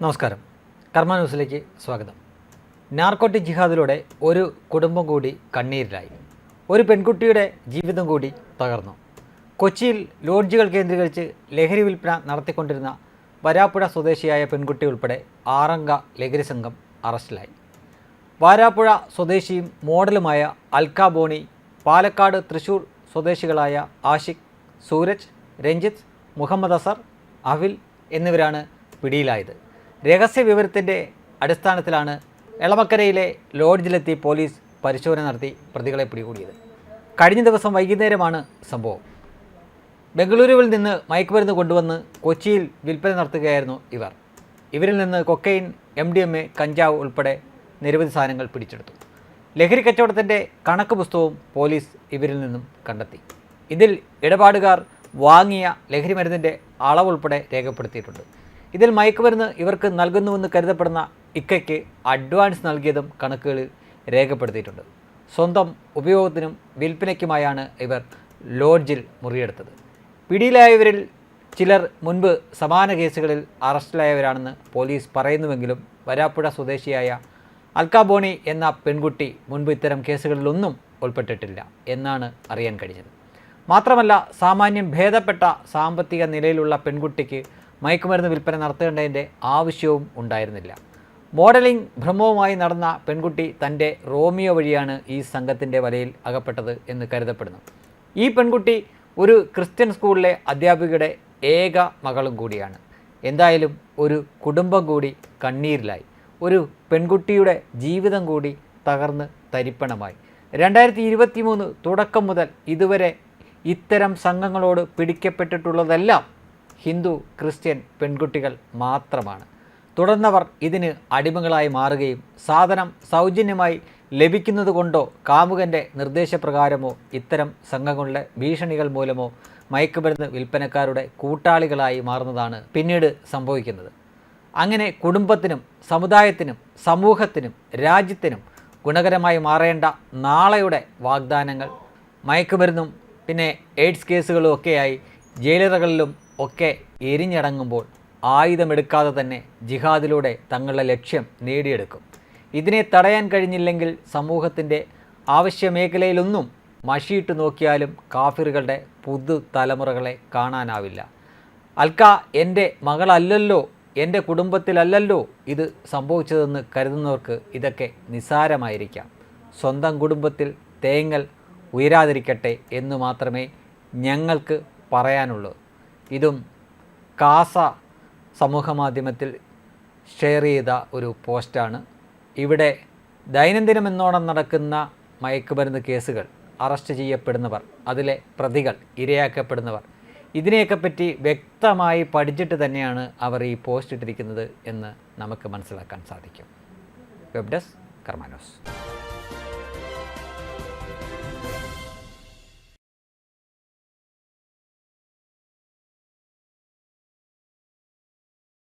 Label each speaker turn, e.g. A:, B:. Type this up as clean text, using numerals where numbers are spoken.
A: നമസ്കാരം. കർമ്മ ന്യൂസിലേക്ക് സ്വാഗതം. നാർക്കോട്ടിക് ജിഹാദിലൂടെ ഒരു കുടുംബം കൂടി കണ്ണീരിലായി. ഒരു പെൺകുട്ടിയുടെ ജീവിതം കൂടി തകർന്നു. കൊച്ചിയിൽ ലോഡ്ജുകൾ കേന്ദ്രീകരിച്ച് ലഹരി വിൽപ്പന നടത്തിക്കൊണ്ടിരുന്ന വരാപ്പുഴ സ്വദേശിയായ പെൺകുട്ടി ഉൾപ്പെടെ 6 അംഗ ലഹരി സംഘം അറസ്റ്റിലായി. വാരാപ്പുഴ സ്വദേശിയും മോഡലുമായ അൽക്ക ബോണി, പാലക്കാട്, തൃശൂർ സ്വദേശികളായ ആഷിഖ്, സൂരജ്, രഞ്ജിത്ത്, മുഹമ്മദ് അസർ, അവിൽ എന്നിവരാണ് പിടിയിലായത്. രഹസ്യ വിവരത്തിൻ്റെ അടിസ്ഥാനത്തിലാണ് എളമക്കരയിലെ ലോഡ്ജിലെത്തി പോലീസ് പരിശോധന നടത്തി പ്രതികളെ പിടികൂടിയത്. കഴിഞ്ഞ ദിവസം വൈകുന്നേരമാണ് സംഭവം. ബംഗളൂരുവിൽ നിന്ന് മയക്കുമരുന്ന് കൊണ്ടുവന്ന് കൊച്ചിയിൽ വിൽപ്പന നടത്തുകയായിരുന്നു ഇവർ. ഇവരിൽ നിന്ന് കൊക്കൈൻ, MDMA, കഞ്ചാവ് ഉൾപ്പെടെ നിരവധി സാധനങ്ങൾ പിടിച്ചെടുത്തു. ലഹരി കച്ചവടത്തിൻ്റെ കണക്ക് പുസ്തകവും പോലീസ് ഇവരിൽ നിന്നും കണ്ടെത്തി. ഇതിൽ ഇടപാടുകാർ വാങ്ങിയ ലഹരി മരുന്നിൻ്റെ അളവുൾപ്പെടെ രേഖപ്പെടുത്തിയിട്ടുണ്ട്. ഇതിൽ മയക്കുമരുന്ന് ഇവർക്ക് നൽകുന്നുവെന്ന് കരുതപ്പെടുന്ന ഇക്കയ്ക്ക് അഡ്വാൻസ് നൽകിയതും കണക്കുകളിൽ രേഖപ്പെടുത്തിയിട്ടുണ്ട്. സ്വന്തം ഉപയോഗത്തിനും വിൽപ്പനയ്ക്കുമായാണ് ഇവർ ലോഡ്ജിൽ മുറിയെടുത്തത്. പിടിയിലായവരിൽ ചിലർ മുൻപ് സമാന കേസുകളിൽ അറസ്റ്റിലായവരാണെന്ന് പോലീസ് പറയുന്നുവെങ്കിലും വരാപ്പുഴ സ്വദേശിയായ അൽക്ക ബോണി എന്ന പെൺകുട്ടി മുൻപ് ഇത്തരം കേസുകളിലൊന്നും ഉൾപ്പെട്ടിട്ടില്ല എന്നാണ് അറിയാൻ കഴിഞ്ഞത്. മാത്രമല്ല, സാമാന്യം ഭേദപ്പെട്ട സാമ്പത്തിക നിലയിലുള്ള പെൺകുട്ടിക്ക് മയക്കുമരുന്ന് വിൽപ്പന നടത്തേണ്ടതിൻ്റെ ആവശ്യവും ഉണ്ടായിരുന്നില്ല. മോഡലിംഗ് ഭ്രമവുമായി നടന്ന പെൺകുട്ടി തൻ്റെ റോമിയോ വഴിയാണ് ഈ സംഘത്തിൻ്റെ വലയിൽ അകപ്പെട്ടത് എന്ന് കരുതപ്പെടുന്നു. ഈ പെൺകുട്ടി ഒരു ക്രിസ്ത്യൻ സ്കൂളിലെ അധ്യാപികയുടെ ഏക മകളും കൂടിയാണ്. എന്തായാലും ഒരു കുടുംബം കൂടി കണ്ണീരിലായി. ഒരു പെൺകുട്ടിയുടെ ജീവിതം കൂടി തകർന്ന് തരിപ്പണമായി. 2023 തുടക്കം മുതൽ ഇതുവരെ ഇത്തരം സംഘങ്ങളോട് പിടിക്കപ്പെട്ടിട്ടുള്ളതെല്ലാം ഹിന്ദു, ക്രിസ്ത്യൻ പെൺകുട്ടികൾ മാത്രമാണ്. തുടർന്നവർ ഇതിന് അടിമകളായി മാറുകയും സാധനം സൗജന്യമായി ലഭിക്കുന്നത് കൊണ്ടോ കാമുകൻ്റെ നിർദ്ദേശപ്രകാരമോ ഇത്തരം സംഘങ്ങളുടെ ഭീഷണികൾ മൂലമോ മയക്കുമരുന്ന് വിൽപ്പനക്കാരുടെ കൂട്ടാളികളായി മാറുന്നതാണ് പിന്നീട് സംഭവിക്കുന്നത്. അങ്ങനെ കുടുംബത്തിനും സമുദായത്തിനും സമൂഹത്തിനും രാജ്യത്തിനും ഗുണകരമായി മാറേണ്ട നാളെയുടെ വാഗ്ദാനങ്ങൾ മയക്കുമരുന്നും പിന്നെ എയ്ഡ്സ് കേസുകളും ഒക്കെയായി ജയിലറകളിലും ഒക്കെ എരിഞ്ഞടങ്ങുമ്പോൾ ആയുധമെടുക്കാതെ തന്നെ ജിഹാദിലൂടെ തങ്ങളുടെ ലക്ഷ്യം നേടിയെടുക്കും. ഇതിനെ തടയാൻ കഴിഞ്ഞില്ലെങ്കിൽ സമൂഹത്തിൻ്റെ ആവശ്യമേഖലയിലൊന്നും മഷിയിട്ട് നോക്കിയാലും കാഫിറുകളുടെ പുതുതലമുറകളെ കാണാനാവില്ല. അൽക്ക എൻ്റെ മകളല്ലല്ലോ, എൻ്റെ കുടുംബത്തിലല്ലല്ലോ ഇത് സംഭവിച്ചതെന്ന് കരുതുന്നവർക്ക് ഇതൊക്കെ നിസ്സാരമായിരിക്കാം. സ്വന്തം കുടുംബത്തിൽ തേങ്ങൽ ഉയരാതിരിക്കട്ടെ എന്ന് മാത്രമേ ഞങ്ങൾക്ക് പറയാനുള്ളൂ. ഇതും കാസ സമൂഹമാധ്യമത്തിൽ ഷെയർ ചെയ്ത ഒരു പോസ്റ്റാണ്. ഇവിടെ ദൈനംദിനമെന്നോണം നടക്കുന്ന മയക്കുമരുന്ന് കേസുകൾ, അറസ്റ്റ് ചെയ്യപ്പെടുന്നവർ, അതിലെ പ്രതികൾ, ഇരയാക്കപ്പെടുന്നവർ, ഇതിനെയൊക്കെ പറ്റി വ്യക്തമായി പഠിച്ചിട്ട് തന്നെയാണ് അവർ ഈ പോസ്റ്റ് ഇട്ടിരിക്കുന്നത് എന്ന് നമുക്ക് മനസ്സിലാക്കാൻ സാധിക്കും. വെബ് ഡെസ്ക് കർമ്മ ന്യൂസ്.